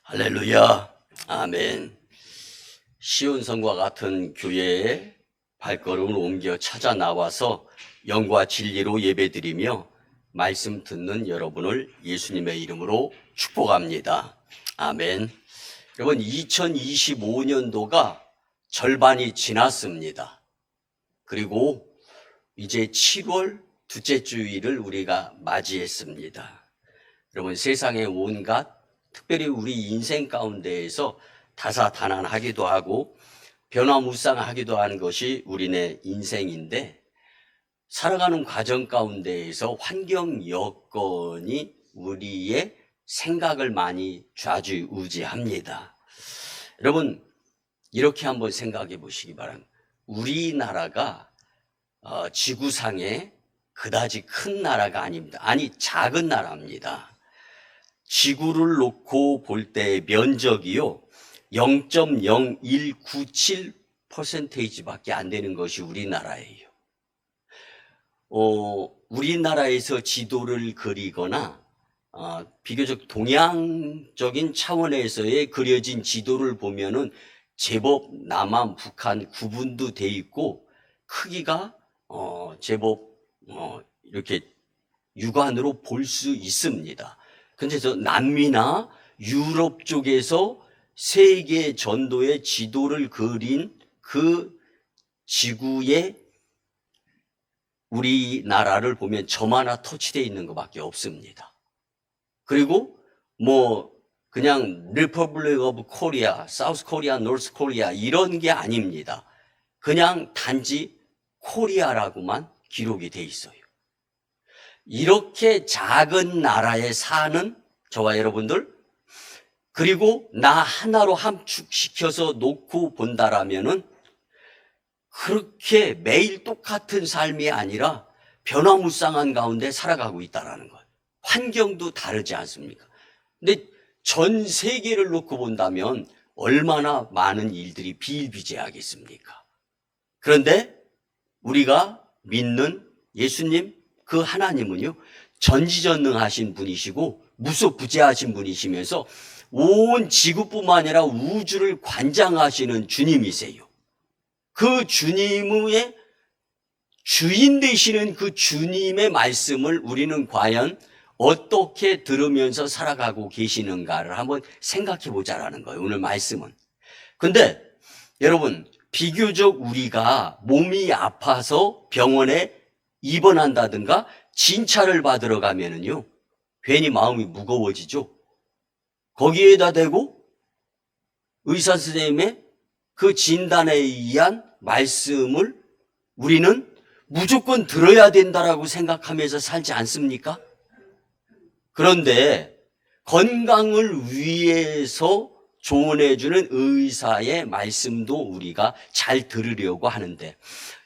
할렐루야. 아멘. 시온성과 같은 교회에 발걸음을 옮겨 찾아 나와서 영과 진리로 예배드리며 말씀 듣는 여러분을 예수님의 이름으로 축복합니다. 아멘. 여러분, 2025년도가 절반이 지났습니다. 그리고 이제 7월 둘째 주일을 우리가 맞이했습니다. 여러분, 세상의 온갖 특별히 우리 인생 가운데에서 다사다난하기도 하고 변화무쌍하기도 한 것이 우리네 인생인데, 살아가는 과정 가운데에서 환경 여건이 우리의 생각을 많이 좌지우지합니다. 여러분, 이렇게 한번 생각해 보시기 바랍니다. 우리나라가 지구상에 그다지 큰 나라가 아닙니다. 아니, 작은 나라입니다. 지구를 놓고 볼 때 면적이요 0.0197%밖에 안 되는 것이 우리나라예요. 우리나라에서 지도를 그리거나 비교적 동양적인 차원에서의 그려진 지도를 보면은 제법 남한, 북한 구분도 돼 있고 크기가 제법 이렇게 육안으로 볼 수 있습니다. 근데 저 남미나 유럽 쪽에서 세계 전도의 지도를 그린 그 지구에 우리나라를 보면 점 하나 터치되어 있는 것밖에 없습니다. 그리고 그냥 Republic of Korea, South Korea, North Korea 이런 게 아닙니다. 그냥 단지 코리아라고만 기록이 돼 있어요. 이렇게 작은 나라에 사는 저와 여러분들, 그리고 나 하나로 함축시켜서 놓고 본다라면은 그렇게 매일 똑같은 삶이 아니라 변화무쌍한 가운데 살아가고 있다라는 거예요. 환경도 다르지 않습니까? 근데 전 세계를 놓고 본다면 얼마나 많은 일들이 비일비재하겠습니까? 그런데 우리가 믿는 예수님, 그 하나님은요, 전지전능하신 분이시고 무소부재하신 분이시면서 온 지구뿐만 아니라 우주를 관장하시는 주님이세요. 그 주님의 주인 되시는 그 주님의 말씀을 우리는 과연 어떻게 들으면서 살아가고 계시는가를 한번 생각해 보자라는 거예요, 오늘 말씀은. 근데 여러분, 비교적 우리가 몸이 아파서 병원에 입원한다든가 진찰을 받으러 가면은요, 괜히 마음이 무거워지죠. 거기에다 대고 의사 선생님의 그 진단에 의한 말씀을 우리는 무조건 들어야 된다라고 생각하면서 살지 않습니까? 그런데 건강을 위해서 조언해주는 의사의 말씀도 우리가 잘 들으려고 하는데,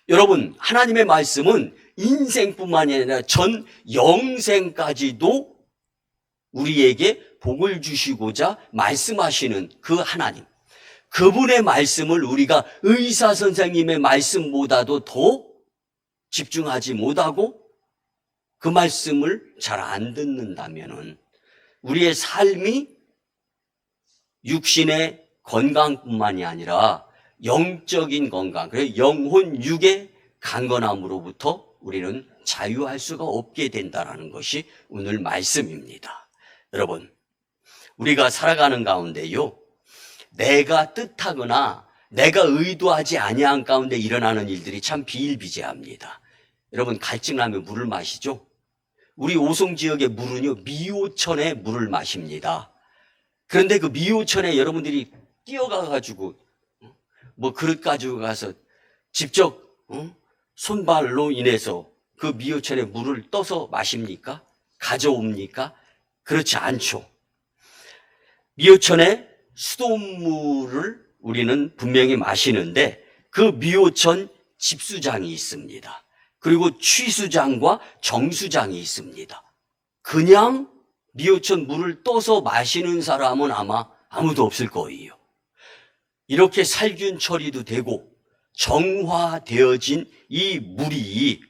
여러분, 하나님의 말씀은 인생뿐만이 아니라 전 영생까지도 우리에게 복을 주시고자 말씀하시는 그 하나님, 그분의 말씀을 우리가 의사 선생님의 말씀보다도 더 집중하지 못하고 그 말씀을 잘 안 듣는다면은 우리의 삶이 육신의 건강뿐만이 아니라 영적인 건강, 그래서 영혼 육의 강건함으로부터 우리는 자유할 수가 없게 된다는 것이 오늘 말씀입니다. 여러분, 우리가 살아가는 가운데요, 내가 뜻하거나 내가 의도하지 아니한 가운데 일어나는 일들이 참 비일비재합니다. 여러분, 갈증나면 물을 마시죠? 우리 오송 지역의 물은요, 미호천의 물을 마십니다. 그런데 그 미호천에 여러분들이 뛰어가가지고 그릇 가지고 가서 직접 손발로 인해서 그 미호천의 물을 떠서 마십니까? 가져옵니까? 그렇지 않죠. 미호천의 수돗물을 우리는 분명히 마시는데 그 미호천 집수장이 있습니다. 그리고 취수장과 정수장이 있습니다. 그냥 미호천 물을 떠서 마시는 사람은 아마 아무도 없을 거예요. 이렇게 살균 처리도 되고 정화되어진 이 물이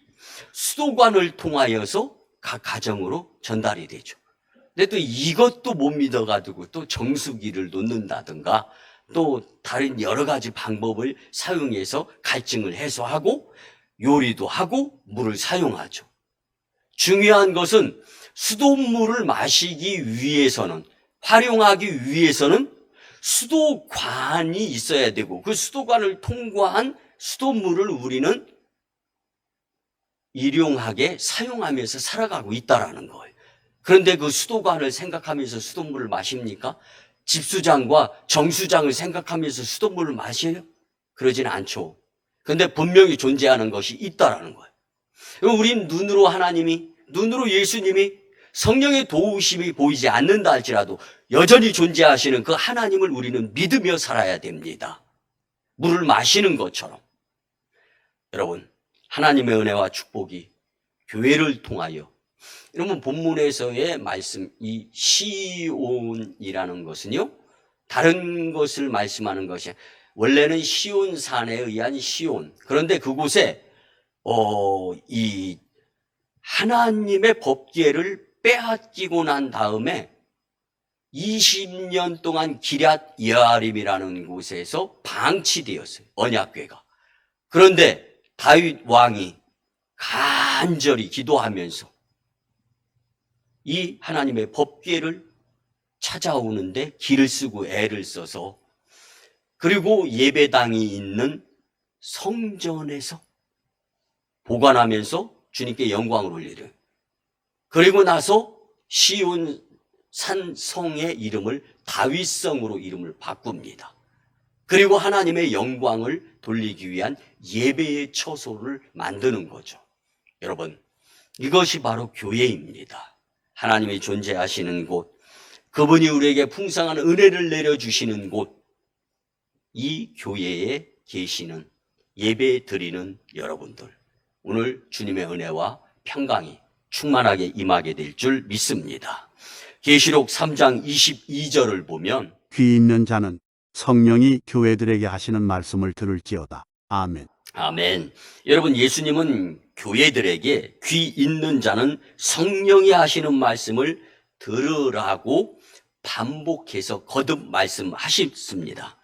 수도관을 통하여서 각 가정으로 전달이 되죠. 근데 또 이것도 못 믿어가지고 또 정수기를 놓는다든가 또 다른 여러 가지 방법을 사용해서 갈증을 해소하고 요리도 하고 물을 사용하죠. 중요한 것은 수돗물을 마시기 위해서는, 활용하기 위해서는 수도관이 있어야 되고 그 수도관을 통과한 수돗물을 우리는 일용하게 사용하면서 살아가고 있다는 거예요. 그런데 그 수도관을 생각하면서 수돗물을 마십니까? 집수장과 정수장을 생각하면서 수돗물을 마셔요? 그러지는 않죠. 그런데 분명히 존재하는 것이 있다는 거예요. 우린 눈으로 예수님이 성령의 도우심이 보이지 않는다 할지라도 여전히 존재하시는 그 하나님을 우리는 믿으며 살아야 됩니다. 물을 마시는 것처럼. 여러분, 하나님의 은혜와 축복이 교회를 통하여, 여러분 본문에서의 말씀, 이 시온이라는 것은요, 다른 것을 말씀하는 것이 원래는 시온산에 의한 시온. 그런데 그곳에 이 하나님의 법궤를 빼앗기고 난 다음에 20년 동안 기럇 여아림이라는 곳에서 방치되었어요. 언약궤가. 그런데 다윗 왕이 간절히 기도하면서 이 하나님의 법궤를 찾아오는데 길을 쓰고 애를 써서, 그리고 예배당이 있는 성전에서 보관하면서 주님께 영광을 올리려. 그리고 나서 시온 산성의 이름을 다윗성으로 이름을 바꿉니다. 그리고 하나님의 영광을 돌리기 위한 예배의 처소를 만드는 거죠. 여러분, 이것이 바로 교회입니다. 하나님이 존재하시는 곳, 그분이 우리에게 풍성한 은혜를 내려주시는 곳, 이 교회에 계시는, 예배 드리는 여러분들, 오늘 주님의 은혜와 평강이 충만하게 임하게 될 줄 믿습니다. 계시록 3장 22절을 보면, 귀 있는 자는 성령이 교회들에게 하시는 말씀을 들을지어다. 아멘. 아멘. 여러분, 예수님은 교회들에게 귀 있는 자는 성령이 하시는 말씀을 들으라고 반복해서 거듭 말씀하셨습니다.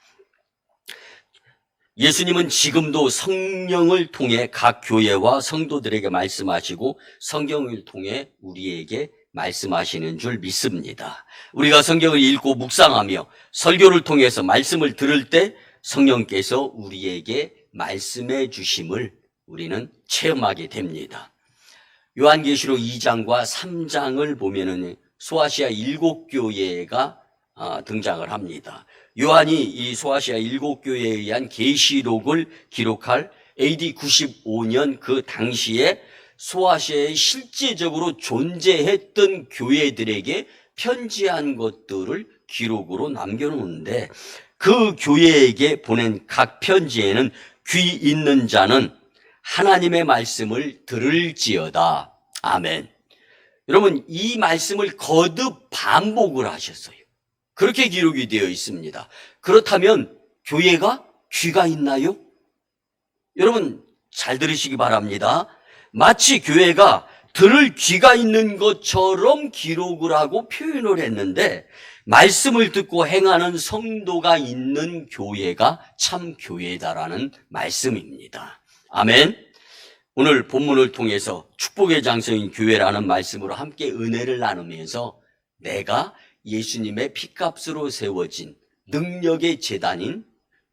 예수님은 지금도 성령을 통해 각 교회와 성도들에게 말씀하시고 성경을 통해 우리에게 말씀하시는 줄 믿습니다. 우리가 성경을 읽고 묵상하며 설교를 통해서 말씀을 들을 때 성령께서 우리에게 말씀해 주심을 우리는 체험하게 됩니다. 요한계시록 2장과 3장을 보면은 소아시아 7교회가 등장을 합니다. 요한이 이 소아시아 7교회에 의한 계시록을 기록할 AD 95년 그 당시에 소아시아에 실제적으로 존재했던 교회들에게 편지한 것들을 기록으로 남겨놓는데, 그 교회에게 보낸 각 편지에는 귀 있는 자는 하나님의 말씀을 들을지어다. 아멘. 여러분, 이 말씀을 거듭 반복을 하셨어요. 그렇게 기록이 되어 있습니다. 그렇다면 교회가 귀가 있나요? 여러분 잘 들으시기 바랍니다. 마치 교회가 들을 귀가 있는 것처럼 기록을 하고 표현을 했는데, 말씀을 듣고 행하는 성도가 있는 교회가 참 교회다라는 말씀입니다. 아멘. 오늘 본문을 통해서 축복의 장소인 교회라는 말씀으로 함께 은혜를 나누면서 내가 예수님의 피값으로 세워진 능력의 제단인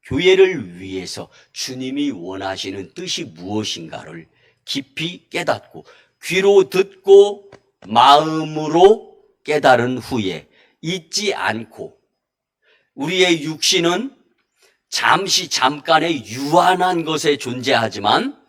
교회를 위해서 주님이 원하시는 뜻이 무엇인가를 깊이 깨닫고 귀로 듣고 마음으로 깨달은 후에 잊지 않고, 우리의 육신은 잠깐의 유한한 것에 존재하지만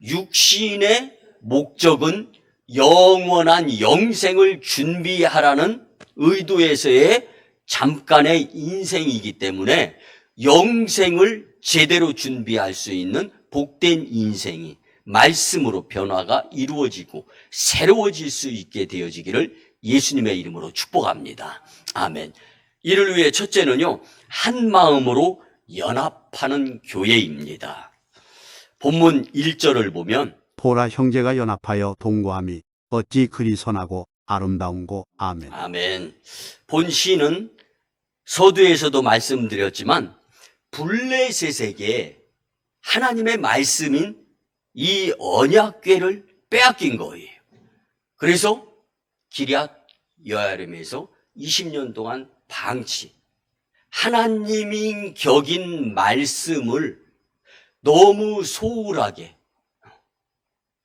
육신의 목적은 영원한 영생을 준비하라는 의도에서의 잠깐의 인생이기 때문에 영생을 제대로 준비할 수 있는 복된 인생이 말씀으로 변화가 이루어지고 새로워질 수 있게 되어지기를 예수님의 이름으로 축복합니다. 아멘. 이를 위해 첫째는요, 한 마음으로 연합하는 교회입니다. 본문 1절을 보면 보라, 형제가 연합하여 동거함이 어찌 그리 선하고 아름다운 곳. 아멘. 아멘. 본 시는 서두에서도 말씀드렸지만 블레셋에게 하나님의 말씀인 이 언약궤를 빼앗긴 거예요. 그래서 기럇 여아림에서 20년 동안 방치. 하나님인 격인 말씀을 너무 소홀하게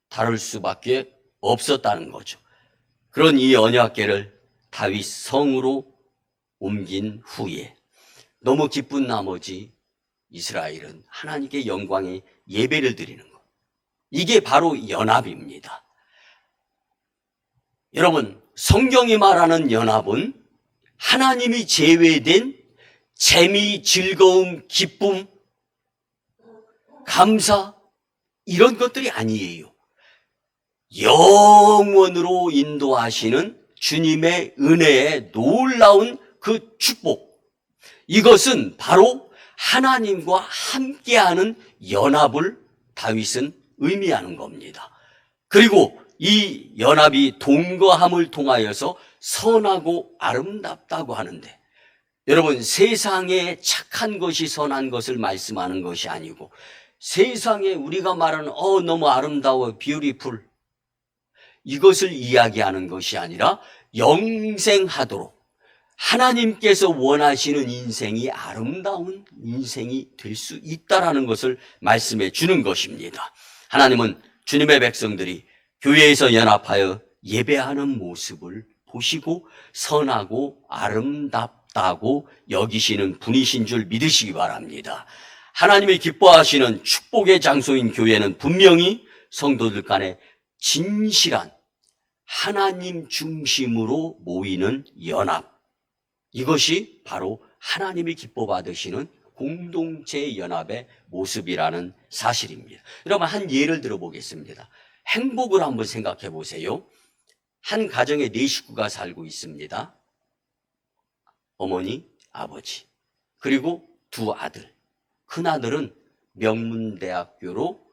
다룰 수밖에 없었다는 거죠. 그런 이 언약궤를 다윗 성으로 옮긴 후에 너무 기쁜 나머지 이스라엘은 하나님께 영광의 예배를 드리는 것. 이게 바로 연합입니다. 여러분, 성경이 말하는 연합은 하나님이 제외된 재미, 즐거움, 기쁨, 감사 이런 것들이 아니에요. 영원으로 인도하시는 주님의 은혜의 놀라운 그 축복. 이것은 바로 하나님과 함께하는 연합을 다윗은 의미하는 겁니다. 그리고 이 연합이 동거함을 통하여서 선하고 아름답다고 하는데, 여러분, 세상에 착한 것이 선한 것을 말씀하는 것이 아니고 세상에 우리가 말하는 너무 아름다워, 뷰티풀, 이것을 이야기하는 것이 아니라 영생하도록 하나님께서 원하시는 인생이 아름다운 인생이 될 수 있다라는 것을 말씀해 주는 것입니다. 하나님은 주님의 백성들이 교회에서 연합하여 예배하는 모습을 보시고 선하고 아름답다고 여기시는 분이신 줄 믿으시기 바랍니다. 하나님이 기뻐하시는 축복의 장소인 교회는 분명히 성도들 간에 진실한 하나님 중심으로 모이는 연합, 이것이 바로 하나님이 기뻐 받으시는 공동체 연합의 모습이라는 사실입니다. 여러분, 한 예를 들어보겠습니다. 행복을 한번 생각해 보세요. 한 가정에 4식구가 살고 있습니다. 어머니, 아버지, 그리고 2 아들. 큰아들은 명문대학교로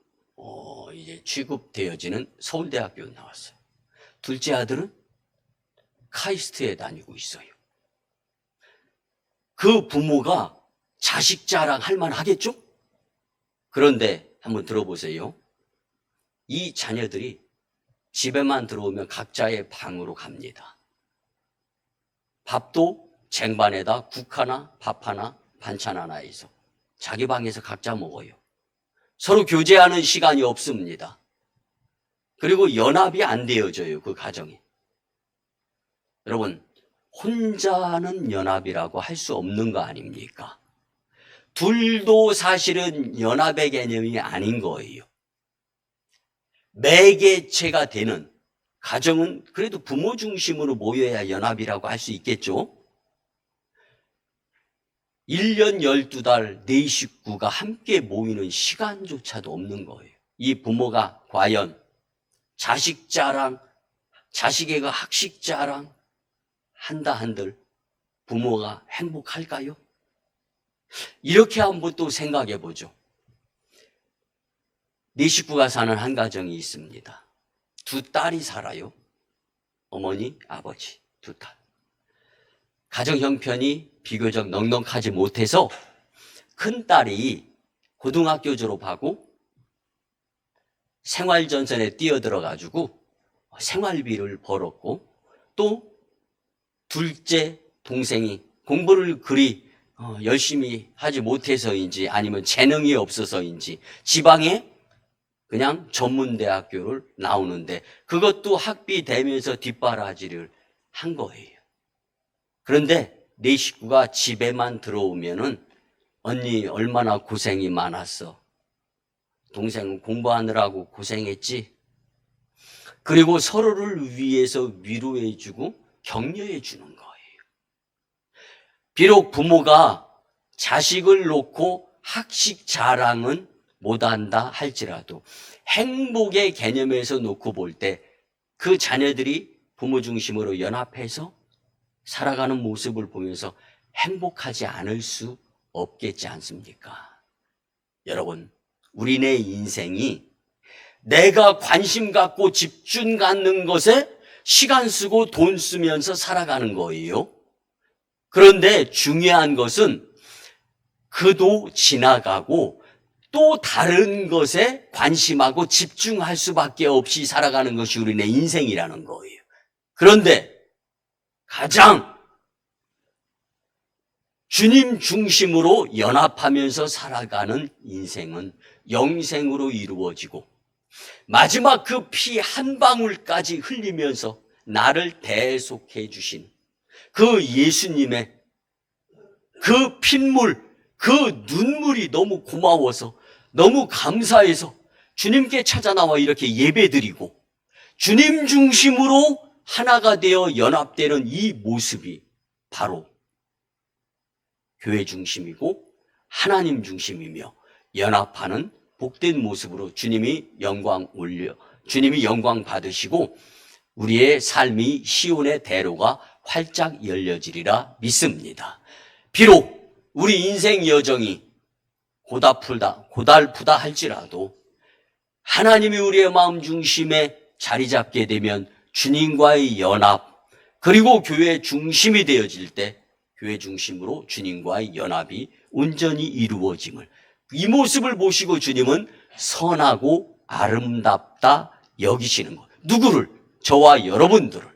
이제 취급되어지는 서울대학교 나왔어요. 둘째 아들은 카이스트에 다니고 있어요. 그 부모가 자식 자랑할 만하겠죠? 그런데 한번 들어보세요. 이 자녀들이 집에만 들어오면 각자의 방으로 갑니다. 밥도 쟁반에다 국 하나, 밥 하나, 반찬 하나 해서 자기 방에서 각자 먹어요. 서로 교제하는 시간이 없습니다. 그리고 연합이 안 되어져요, 그 가정에. 여러분, 혼자는 연합이라고 할 수 없는 거 아닙니까? 둘도 사실은 연합의 개념이 아닌 거예요. 매개체가 되는 가정은 그래도 부모 중심으로 모여야 연합이라고 할 수 있겠죠? 1년 12달 4식구가 함께 모이는 시간조차도 없는 거예요. 이 부모가 과연 자식 자랑, 자식애가 학식 자랑 한다 한들 부모가 행복할까요? 이렇게 한번 또 생각해 보죠. 4식구가 사는 한 가정이 있습니다. 2 딸이 살아요. 어머니, 아버지, 2 딸. 가정 형편이 비교적 넉넉하지 못해서 큰 딸이 고등학교 졸업하고 생활전선에 뛰어들어가지고 생활비를 벌었고, 또 둘째 동생이 공부를 그리 열심히 하지 못해서인지 아니면 재능이 없어서인지 지방에 그냥 전문대학교를 나오는데 그것도 학비 대면서 뒷바라지를 한 거예요. 그런데 4식구가 집에만 들어오면은 언니 얼마나 고생이 많았어. 동생은 공부하느라고 고생했지. 그리고 서로를 위해서 위로해주고 격려해주는 거예요. 비록 부모가 자식을 놓고 학식 자랑은 못한다 할지라도 행복의 개념에서 놓고 볼 때 그 자녀들이 부모 중심으로 연합해서 살아가는 모습을 보면서 행복하지 않을 수 없겠지 않습니까? 여러분, 우리네 인생이 내가 관심 갖고 집중 갖는 것에 시간 쓰고 돈 쓰면서 살아가는 거예요. 그런데 중요한 것은 그도 지나가고 또 다른 것에 관심하고 집중할 수밖에 없이 살아가는 것이 우리네 인생이라는 거예요. 그런데 가장 주님 중심으로 연합하면서 살아가는 인생은 영생으로 이루어지고 마지막 그 피 한 방울까지 흘리면서 나를 대속해 주신 그 예수님의 그 핏물, 그 눈물이 너무 고마워서 너무 감사해서 주님께 찾아 나와 이렇게 예배드리고 주님 중심으로 하나가 되어 연합되는 이 모습이 바로 교회 중심이고 하나님 중심이며 연합하는 복된 모습으로 주님이 영광 받으시고 우리의 삶이 시온의 대로가 활짝 열려지리라 믿습니다. 비록 우리 인생 여정이 고달프다 할지라도 하나님이 우리의 마음 중심에 자리 잡게 되면 주님과의 연합, 그리고 교회 중심이 되어질 때 교회 중심으로 주님과의 연합이 온전히 이루어짐을, 이 모습을 보시고 주님은 선하고 아름답다 여기시는 것. 누구를? 저와 여러분들을.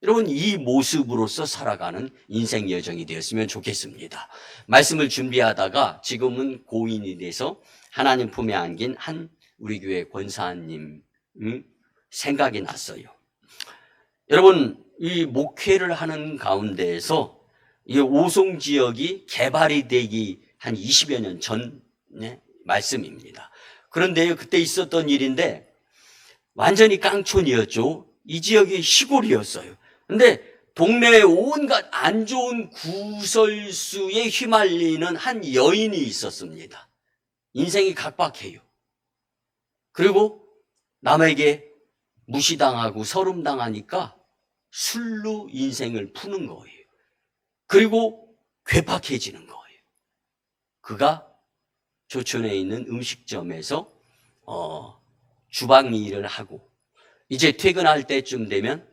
여러분, 이 모습으로서 살아가는 인생 여정이 되었으면 좋겠습니다. 말씀을 준비하다가 지금은 고인이 돼서 하나님 품에 안긴 한 우리 교회 권사님 생각이 났어요. 여러분, 이 목회를 하는 가운데에서 이 오송 지역이 개발이 되기 한 20여 년 전의 말씀입니다. 그런데 그때 있었던 일인데 완전히 깡촌이었죠. 이 지역이 시골이었어요. 근데 동네에 온갖 안 좋은 구설수에 휘말리는 한 여인이 있었습니다. 인생이 각박해요. 그리고 남에게 무시당하고 서름당하니까 술로 인생을 푸는 거예요. 그리고 괴팍해지는 거예요. 그가 조촌에 있는 음식점에서 주방 일을 하고 이제 퇴근할 때쯤 되면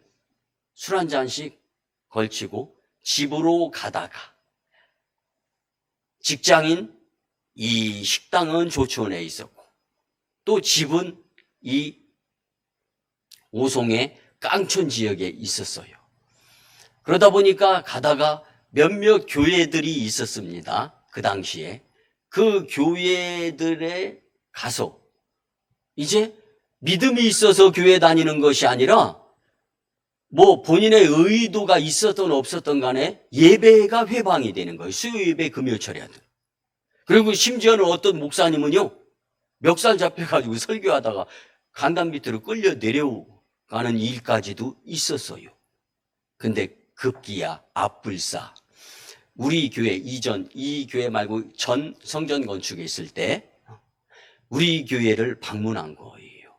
술 한 잔씩 걸치고 집으로 가다가 직장인 이 식당은 조촌에 있었고 또 집은 이 오송의 깡촌 지역에 있었어요. 그러다 보니까 가다가 몇몇 교회들이 있었습니다. 그 당시에 그 교회들에 가서 이제 믿음이 있어서 교회 다니는 것이 아니라 뭐 본인의 의도가 있었던 없었던 간에 예배가 회방이 되는 거예요. 수요 예배 금요 철야들. 그리고 심지어는 어떤 목사님은요, 멱살 잡혀가지고 설교하다가 간담 밑으로 끌려 내려가는 일까지도 있었어요. 근데 급기야 앞불사 우리 교회 이전, 이 교회 말고 전 성전 건축에 있을 때 우리 교회를 방문한 거예요.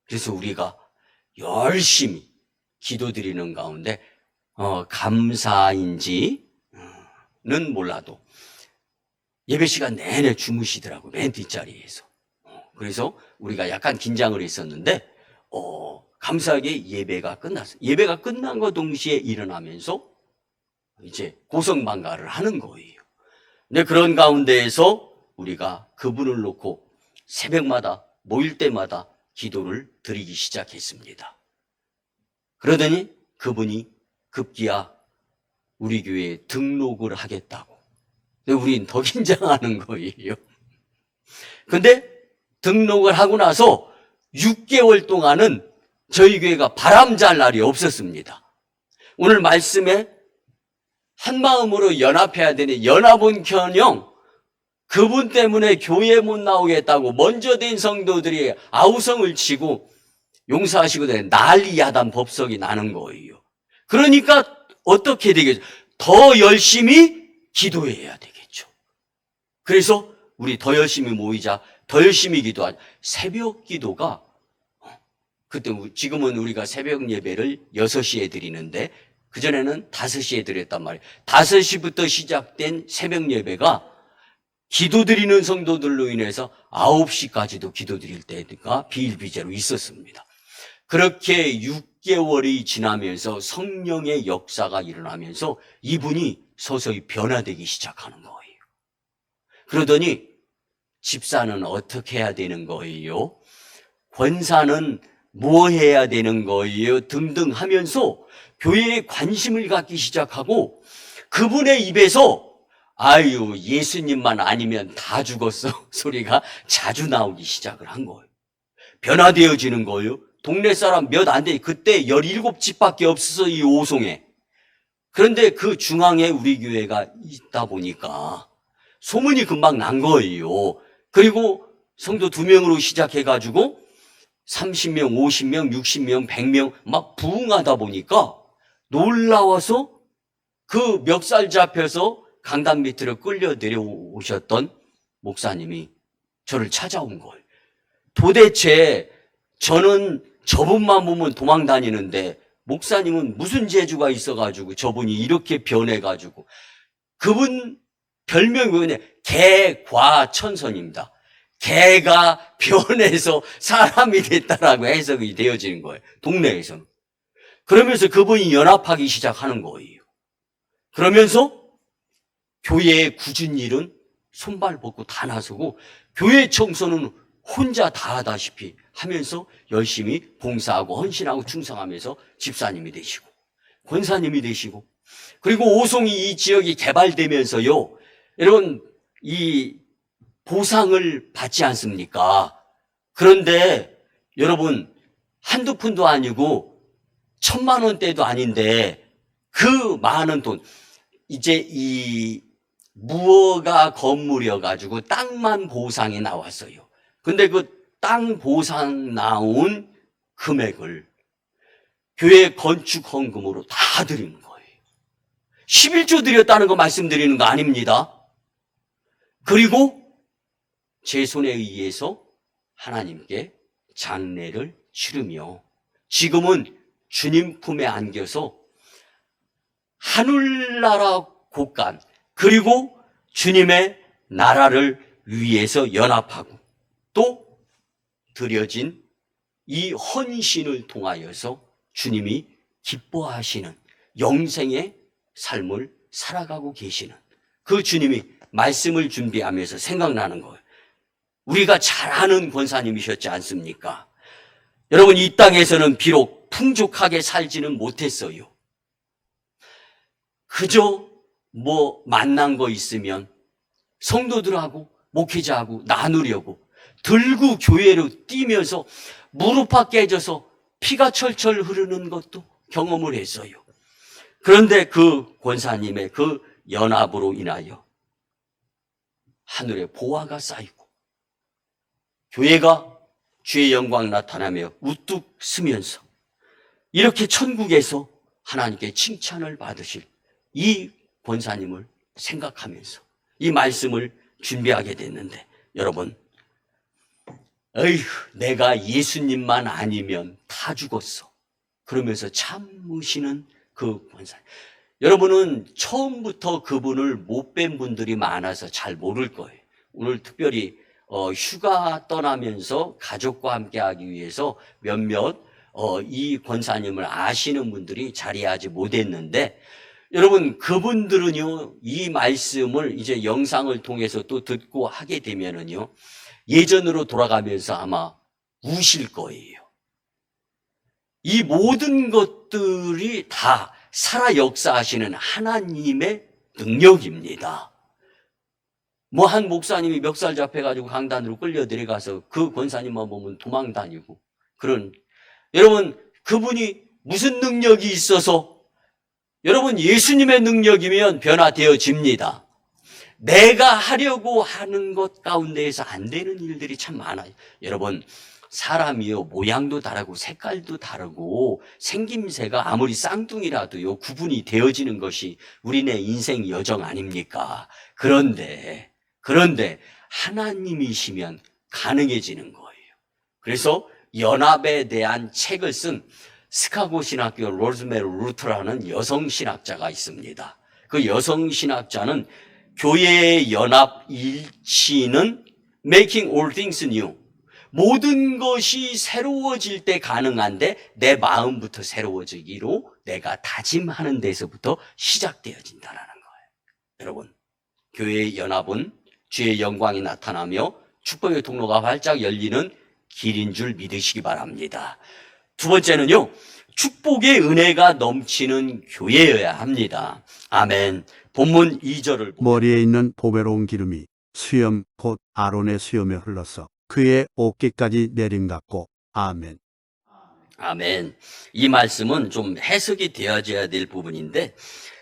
그래서 우리가 열심히 기도드리는 가운데 감사인지는 몰라도 예배 시간 내내 주무시더라고요. 맨 뒷자리에서. 그래서 우리가 약간 긴장을 했었는데 감사하게 예배가 끝났어요. 예배가 끝난 것 동시에 일어나면서 이제 고성방가를 하는 거예요. 근데 그런 가운데에서 우리가 그분을 놓고 새벽마다 모일 때마다 기도를 드리기 시작했습니다. 그러더니 그분이 급기야 우리 교회에 등록을 하겠다고. 근데 우린 더 긴장하는 거예요. 근데 등록을 하고 나서 6개월 동안은 저희 교회가 바람잘 날이 없었습니다. 오늘 말씀에 한마음으로 연합해야 되니 연합은커녕 그분 때문에 교회 못 나오겠다고 먼저 된 성도들이 아우성을 치고 용서하시고 난리 야단 법석이 나는 거예요. 그러니까 어떻게 되겠죠? 더 열심히 기도해야 되겠죠. 그래서 우리 더 열심히 모이자, 더 열심히 기도하자. 새벽 기도가 그때 지금은 우리가 새벽 예배를 6시에 드리는데 그전에는 5시에 드렸단 말이에요. 5시부터 시작된 새벽 예배가 기도 드리는 성도들로 인해서 9시까지도 기도 드릴 때가 비일비재로 있었습니다. 그렇게 6개월이 지나면서 성령의 역사가 일어나면서 이분이 서서히 변화되기 시작하는 거예요. 그러더니 집사는 어떻게 해야 되는 거예요? 권사는 뭐 해야 되는 거예요? 등등 하면서 교회에 관심을 갖기 시작하고 그분의 입에서 아유, 예수님만 아니면 다 죽었어 소리가 자주 나오기 시작을 한 거예요. 변화되어지는 거예요. 동네 사람 몇 안 돼. 그때 17집밖에 없어서 이 오송에. 그런데 그 중앙에 우리 교회가 있다 보니까 소문이 금방 난 거예요. 그리고 성도 2명으로 시작해가지고 30명, 50명, 60명, 100명 막 부흥하다 보니까 놀라워서 그 멱살 잡혀서 강당 밑으로 끌려 내려오셨던 목사님이 저를 찾아온 거예요. 도대체 저는 저분만 보면 도망 다니는데 목사님은 무슨 재주가 있어가지고 저분이 이렇게 변해가지고 그분 별명이 뭐냐? 개과천선입니다. 개가 변해서 사람이 됐다라고 해석이 되어지는 거예요. 동네에서는. 그러면서 그분이 연합하기 시작하는 거예요. 그러면서 교회의 굳은 일은 손발 벗고 다 나서고 교회 청소는 혼자 다 하다시피 하면서 열심히 봉사하고 헌신하고 충성하면서 집사님이 되시고 권사님이 되시고 그리고 오송이 이 지역이 개발되면서요. 여러분 이 보상을 받지 않습니까? 그런데 여러분 한두 푼도 아니고 1,000만 원대도 아닌데 그 많은 돈 이제 이 무허가 건물이어 가지고 땅만 보상이 나왔어요. 근데 그 땅 보상 나온 금액을 교회 건축 헌금으로 다 드리는 거예요. 11조 드렸다는 거 말씀드리는 거 아닙니다. 그리고 제 손에 의해서 하나님께 장례를 치르며 지금은 주님 품에 안겨서 하늘나라 곳간 그리고 주님의 나라를 위해서 연합하고 또 드려진 이 헌신을 통하여서 주님이 기뻐하시는 영생의 삶을 살아가고 계시는 그 주님이 말씀을 준비하면서 생각나는 거예요. 우리가 잘 아는 권사님이셨지 않습니까? 여러분 이 땅에서는 비록 풍족하게 살지는 못했어요. 그저 뭐 만난 거 있으면 성도들하고 목회자하고 나누려고 들고 교회로 뛰면서 무릎팍 깨져서 피가 철철 흐르는 것도 경험을 했어요. 그런데 그 권사님의 그 연합으로 인하여 하늘에 보화가 쌓이고 교회가 주의 영광 나타나며 우뚝 서면서 이렇게 천국에서 하나님께 칭찬을 받으실 이 권사님을 생각하면서 이 말씀을 준비하게 됐는데 여러분 에휴 내가 예수님만 아니면 다 죽었어 그러면서 참으시는 그 권사님 여러분은 처음부터 그분을 못 뵌 분들이 많아서 잘 모를 거예요. 오늘 특별히 휴가 떠나면서 가족과 함께 하기 위해서 몇몇 이 권사님을 아시는 분들이 자리하지 못했는데 여러분 그분들은요 이 말씀을 이제 영상을 통해서 또 듣고 하게 되면은요 예전으로 돌아가면서 아마 우실 거예요. 이 모든 것들이 다 살아 역사하시는 하나님의 능력입니다. 뭐 한 목사님이 멱살 잡혀가지고 강단으로 끌려 내려가서 그 권사님만 보면 도망 다니고 그런 여러분 그분이 무슨 능력이 있어서 여러분 예수님의 능력이면 변화되어집니다. 내가 하려고 하는 것 가운데에서 안 되는 일들이 참 많아요. 여러분 사람이요 모양도 다르고 색깔도 다르고 생김새가 아무리 쌍둥이라도요 구분이 되어지는 것이 우리네 인생 여정 아닙니까? 그런데 하나님이시면 가능해지는 거예요. 그래서 연합에 대한 책을 쓴 스카고 신학교 로즈메리 루트라는 여성 신학자가 있습니다. 그 여성 신학자는 교회의 연합 일치는 Making all things new. 모든 것이 새로워질 때 가능한데 내 마음부터 새로워지기로 내가 다짐하는 데서부터 시작되어진다는 거예요. 여러분, 교회의 연합은 주의 영광이 나타나며 축복의 통로가 활짝 열리는 길인 줄 믿으시기 바랍니다. 두 번째는요, 축복의 은혜가 넘치는 교회여야 합니다. 아멘. 본문 2절을 머리에 있는 보배로운 기름이 수염 곧 아론의 수염에 흘러서 그의 어깨까지 내림 같고. 아멘. 아멘. 이 말씀은 좀 해석이 되어져야 될 부분인데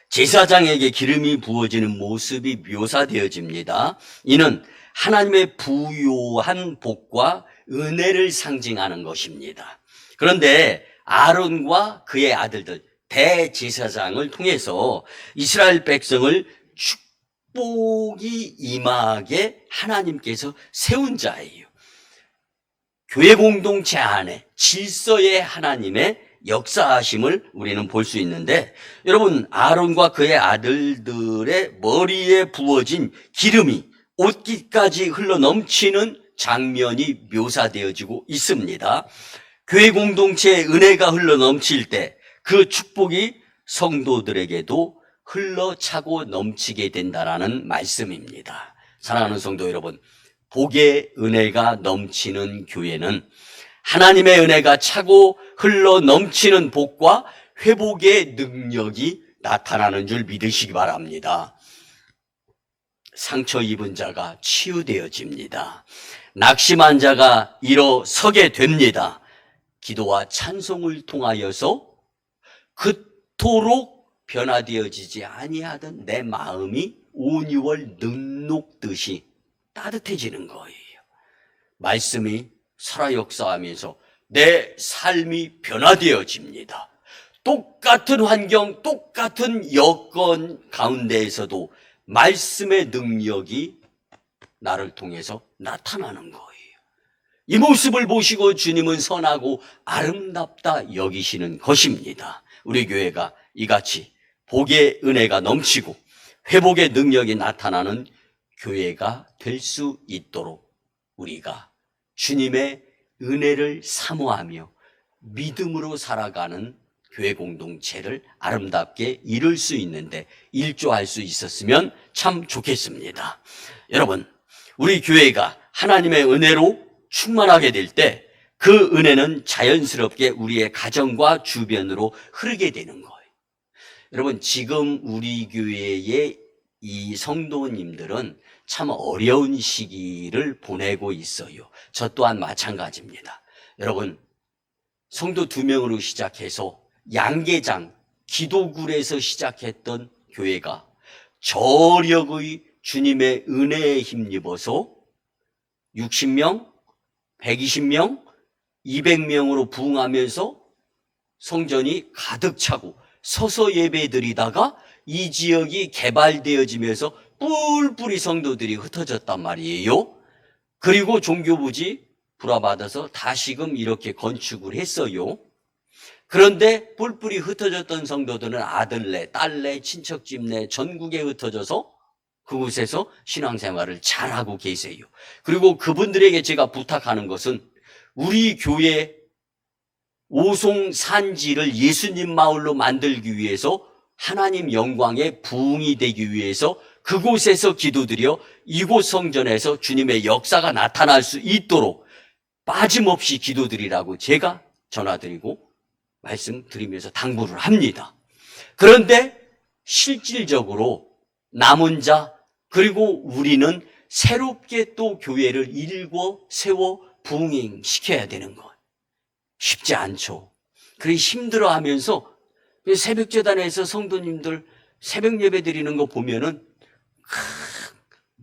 제사장에게 기름이 부어지는 모습이 묘사되어집니다. 이는 하나님의 부요한 복과 은혜를 상징하는 것입니다. 그런데 아론과 그의 아들들 대제사장을 통해서 이스라엘 백성을 축복이 임하게 하나님께서 세운 자예요. 교회 공동체 안에 질서의 하나님의 역사하심을 우리는 볼 수 있는데, 여러분, 아론과 그의 아들들의 머리에 부어진 기름이 옷깃까지 흘러 넘치는 장면이 묘사되어지고 있습니다. 교회 공동체의 은혜가 흘러 넘칠 때 그 축복이 성도들에게도 흘러차고 넘치게 된다라는 말씀입니다. 사랑하는 성도 여러분, 복의 은혜가 넘치는 교회는 하나님의 은혜가 차고 흘러 넘치는 복과 회복의 능력이 나타나는 줄 믿으시기 바랍니다. 상처 입은 자가 치유되어집니다. 낙심한 자가 일어서게 됩니다. 기도와 찬송을 통하여서 그토록 변화되어지지 아니하던 내 마음이 온유월 능녹듯이 따뜻해지는 거예요. 말씀이 살아 역사하면서 내 삶이 변화되어집니다. 똑같은 환경, 똑같은 여건 가운데에서도 말씀의 능력이 나를 통해서 나타나는 거예요. 이 모습을 보시고 주님은 선하고 아름답다 여기시는 것입니다. 우리 교회가 이같이 복의 은혜가 넘치고 회복의 능력이 나타나는 교회가 될 수 있도록 우리가 주님의 은혜를 사모하며 믿음으로 살아가는 교회 공동체를 아름답게 이룰 수 있는데 일조할 수 있었으면 참 좋겠습니다. 여러분, 우리 교회가 하나님의 은혜로 충만하게 될 때 그 은혜는 자연스럽게 우리의 가정과 주변으로 흐르게 되는 거예요. 여러분, 지금 우리 교회의 이 성도님들은 참 어려운 시기를 보내고 있어요. 저 또한 마찬가지입니다. 여러분, 성도 2명으로 시작해서 양계장, 기도굴에서 시작했던 교회가 저력의 주님의 은혜에 힘입어서 60명, 120명, 200명으로 부흥하면서 성전이 가득 차고 서서 예배드리다가 이 지역이 개발되어지면서 뿔뿔이 성도들이 흩어졌단 말이에요. 그리고 종교부지 불화받아서 다시금 이렇게 건축을 했어요. 그런데 뿔뿔이 흩어졌던 성도들은 아들네, 딸네, 친척집네 전국에 흩어져서 그곳에서 신앙생활을 잘하고 계세요. 그리고 그분들에게 제가 부탁하는 것은 우리 교회 오송 산지를 예수님 마을로 만들기 위해서 하나님 영광의 부흥이 되기 위해서 그곳에서 기도드려 이곳 성전에서 주님의 역사가 나타날 수 있도록 빠짐없이 기도드리라고 제가 전화드리고 말씀드리면서 당부를 합니다. 그런데 실질적으로 남은 자 그리고 우리는 새롭게 또 교회를 일궈 세워 부흥시켜야 되는 것 쉽지 않죠. 그래 힘들어하면서 새벽재단에서 성도님들 새벽 예배 드리는 거 보면은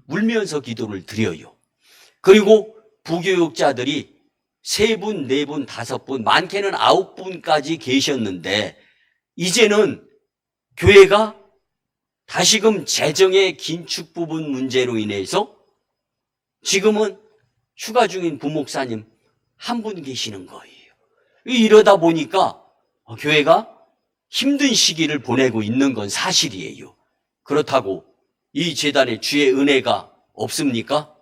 울면서 기도를 드려요. 그리고 부교육자들이 3분, 4분, 5분, 많게는 9분까지 계셨는데 이제는 교회가 다시금 재정의 긴축 부분 문제로 인해서 지금은 휴가 중인 부목사님 한 분 계시는 거예요. 이러다 보니까 교회가 힘든 시기를 보내고 있는 건 사실이에요. 그렇다고 이 재단에 주의 은혜가 없습니까?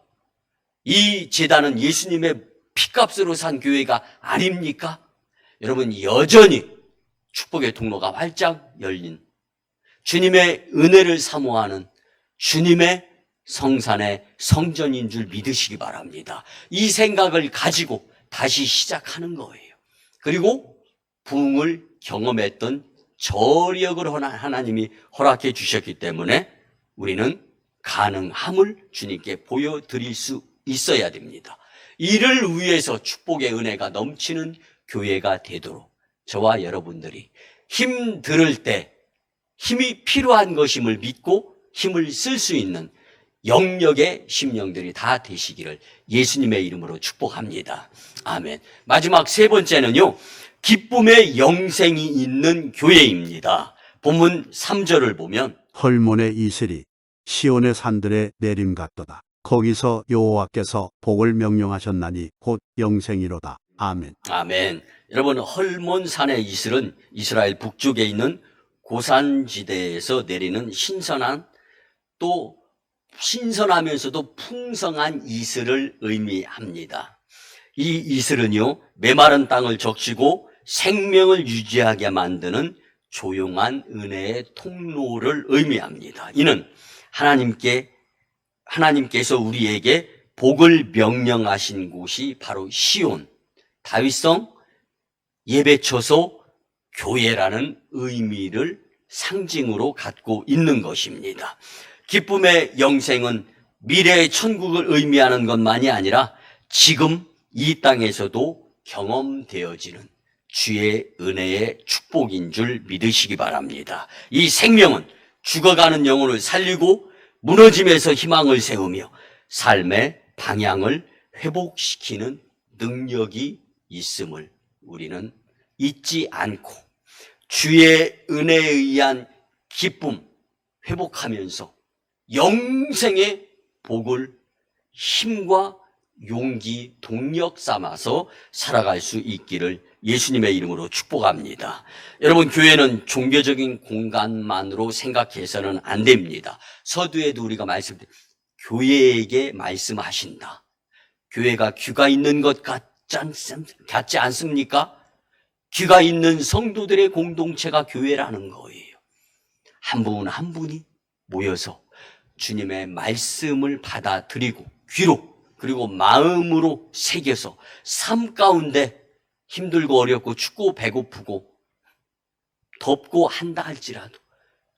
이 재단은 예수님의 핏값으로 산 교회가 아닙니까? 여러분, 여전히 축복의 통로가 활짝 열린 주님의 은혜를 사모하는 주님의 성산의 성전인 줄 믿으시기 바랍니다. 이 생각을 가지고 다시 시작하는 거예요. 그리고 부흥을 경험했던 저력을 하나님이 허락해 주셨기 때문에 우리는 가능함을 주님께 보여드릴 수 있어야 됩니다. 이를 위해서 축복의 은혜가 넘치는 교회가 되도록 저와 여러분들이 힘 들을 때 힘이 필요한 것임을 믿고 힘을 쓸 수 있는 영역의 심령들이 다 되시기를 예수님의 이름으로 축복합니다. 아멘. 마지막 세 번째는요, 기쁨의 영생이 있는 교회입니다. 본문 3절을 보면 헐몬의 이슬이 시온의 산들에 내림 같도다. 거기서 여호와께서 복을 명령하셨나니 곧 영생이로다. 아멘. 아멘. 여러분, 헐몬산의 이슬은 이스라엘 북쪽에 있는 고산지대에서 내리는 신선하면서도 풍성한 이슬을 의미합니다. 이 이슬은요, 메마른 땅을 적시고 생명을 유지하게 만드는 조용한 은혜의 통로를 의미합니다. 이는 하나님께서 우리에게 복을 명령하신 곳이 바로 시온, 다윗성 예배처소 교회라는 의미를 상징으로 갖고 있는 것입니다. 기쁨의 영생은 미래의 천국을 의미하는 것만이 아니라 지금 이 땅에서도 경험되어지는 주의 은혜의 축복인 줄 믿으시기 바랍니다. 이 생명은 죽어가는 영혼을 살리고 무너짐에서 희망을 세우며 삶의 방향을 회복시키는 능력이 있음을 우리는 잊지 않고 주의 은혜에 의한 기쁨 회복하면서 영생의 복을 힘과 용기, 동력 삼아서 살아갈 수 있기를 예수님의 이름으로 축복합니다. 여러분, 교회는 종교적인 공간만으로 생각해서는 안 됩니다. 서두에도 우리가 교회에게 말씀하신다. 교회가 귀가 있는 것 같지 않습니까? 귀가 있는 성도들의 공동체가 교회라는 거예요. 한 분 한 분이 모여서 주님의 말씀을 받아들이고 귀로 그리고 마음으로 새겨서 삶 가운데 힘들고 어렵고 춥고 배고프고 덥고 한다 할지라도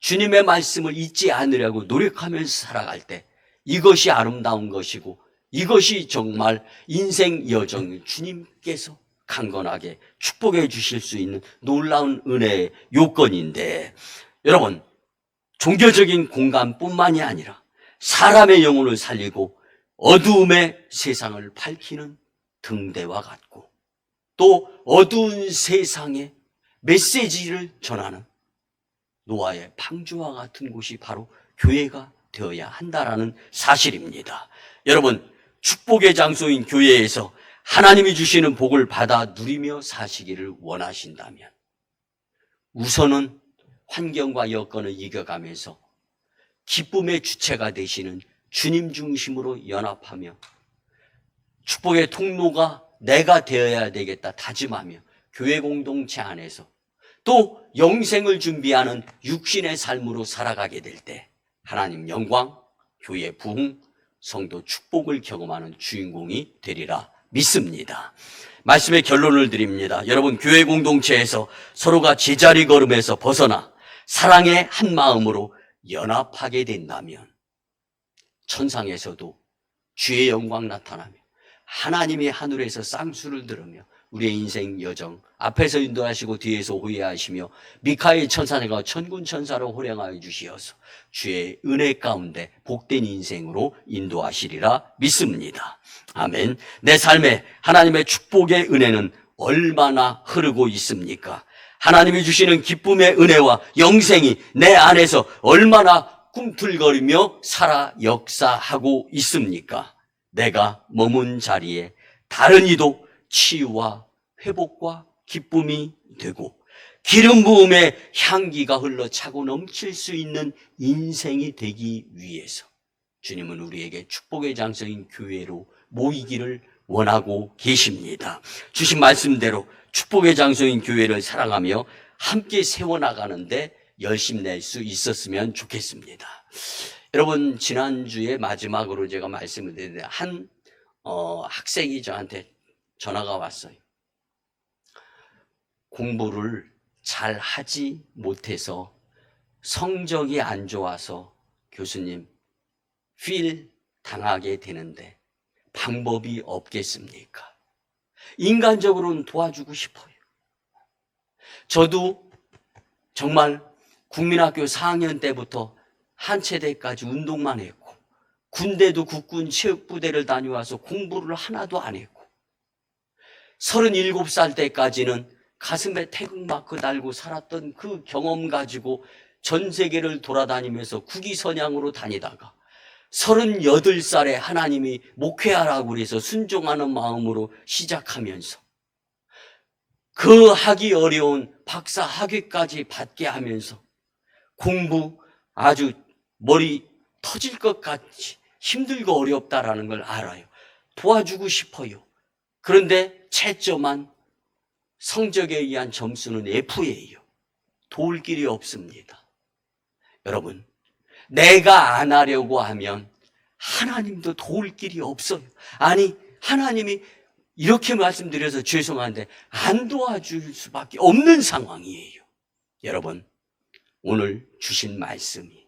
주님의 말씀을 잊지 않으려고 노력하면서 살아갈 때 이것이 아름다운 것이고 이것이 정말 인생 여정을 주님께서 강건하게 축복해 주실 수 있는 놀라운 은혜의 요건인데, 여러분, 종교적인 공간뿐만이 아니라 사람의 영혼을 살리고 어두움의 세상을 밝히는 등대와 같고 또 어두운 세상에 메시지를 전하는 노아의 방주와 같은 곳이 바로 교회가 되어야 한다라는 사실입니다. 여러분, 축복의 장소인 교회에서 하나님이 주시는 복을 받아 누리며 사시기를 원하신다면 우선은 환경과 여건을 이겨가면서 기쁨의 주체가 되시는 주님 중심으로 연합하며 축복의 통로가 내가 되어야 되겠다 다짐하며 교회 공동체 안에서 또 영생을 준비하는 육신의 삶으로 살아가게 될 때 하나님 영광, 교회 부흥, 성도 축복을 경험하는 주인공이 되리라 믿습니다. 말씀의 결론을 드립니다. 여러분, 교회 공동체에서 서로가 제자리 걸음에서 벗어나 사랑의 한 마음으로 연합하게 된다면 천상에서도 주의 영광 나타나며 하나님이 하늘에서 쌍수를 들으며 우리의 인생 여정 앞에서 인도하시고 뒤에서 호위하시며 미카엘 천사가 천군 천사로 호령하여 주시어서 주의 은혜 가운데 복된 인생으로 인도하시리라 믿습니다. 아멘. 내 삶에 하나님의 축복의 은혜는 얼마나 흐르고 있습니까? 하나님이 주시는 기쁨의 은혜와 영생이 내 안에서 얼마나 꿈틀거리며 살아 역사하고 있습니까? 내가 머문 자리에 다른 이도 치유와 회복과 기쁨이 되고 기름 부음의 향기가 흘러 차고 넘칠 수 있는 인생이 되기 위해서 주님은 우리에게 축복의 장소인 교회로 모이기를 원하고 계십니다. 주신 말씀대로 축복의 장소인 교회를 사랑하며 함께 세워나가는데 열심 낼 수 있었으면 좋겠습니다. 여러분, 지난주에 마지막으로 제가 말씀을 드렸는데 한 학생이 저한테 전화가 왔어요. 공부를 잘 하지 못해서 성적이 안 좋아서 교수님 필 당하게 되는데 방법이 없겠습니까? 인간적으로는 도와주고 싶어요. 저도 정말 국민학교 4학년 때부터 한체대까지 운동만 했고 군대도 국군 체육부대를 다녀와서 공부를 하나도 안 했고 37살 때까지는 가슴에 태극마크 달고 살았던 그 경험 가지고 전 세계를 돌아다니면서 국위선양으로 다니다가 38살에 하나님이 목회하라고 그래서 순종하는 마음으로 시작하면서 그 하기 어려운 박사 학위까지 받게 하면서 공부 아주 머리 터질 것 같이 힘들고 어렵다라는 걸 알아요. 도와주고 싶어요. 그런데 채점한 성적에 의한 점수는 F예요. 도울 길이 없습니다. 여러분, 내가 안 하려고 하면 하나님도 도울 길이 없어요. 아니, 하나님이 이렇게 말씀드려서 죄송한데 안 도와줄 수밖에 없는 상황이에요. 여러분, 오늘 주신 말씀이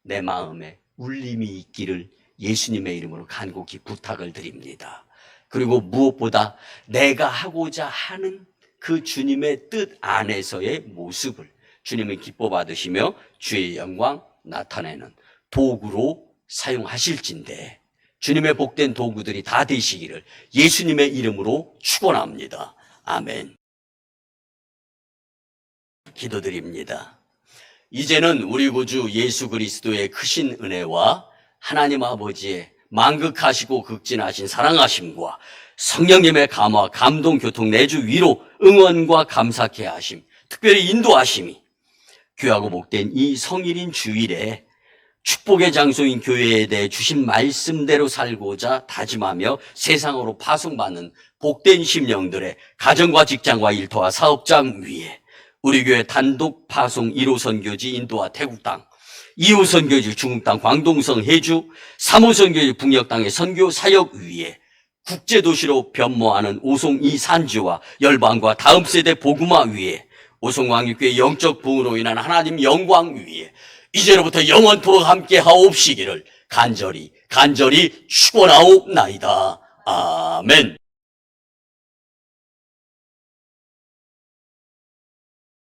내 마음에 울림이 있기를 예수님의 이름으로 간곡히 부탁을 드립니다. 그리고 무엇보다 내가 하고자 하는 그 주님의 뜻 안에서의 모습을 주님을 기뻐 받으시며 주의 영광 나타내는 도구로 사용하실진데 주님의 복된 도구들이 다 되시기를 예수님의 이름으로 축원합니다. 아멘. 기도드립니다. 이제는 우리 구주 예수 그리스도의 크신 은혜와 하나님 아버지의 만극하시고 극진하신 사랑하심과 성령님의 감화, 감동, 교통, 내주, 위로, 응원과 감사케 하심, 특별히 인도하심이 귀하고 복된 이 성일인 주일에 축복의 장소인 교회에 대해 주신 말씀대로 살고자 다짐하며 세상으로 파송받는 복된 심령들의 가정과 직장과 일터와 사업장 위에 우리 교회 단독 파송 1호 선교지 인도와 태국 땅, 2호 선교지 중국 땅 광동성 해주, 3호 선교지 북녘 땅의 선교 사역 위에 국제도시로 변모하는 오송 이 산지와 열방과 다음 세대 복음화 위에 오송광역교회 영적 부흥으로 인한 하나님 영광 위에 이제로부터 영원토록 함께 하옵시기를 간절히 축원하옵나이다. 아멘.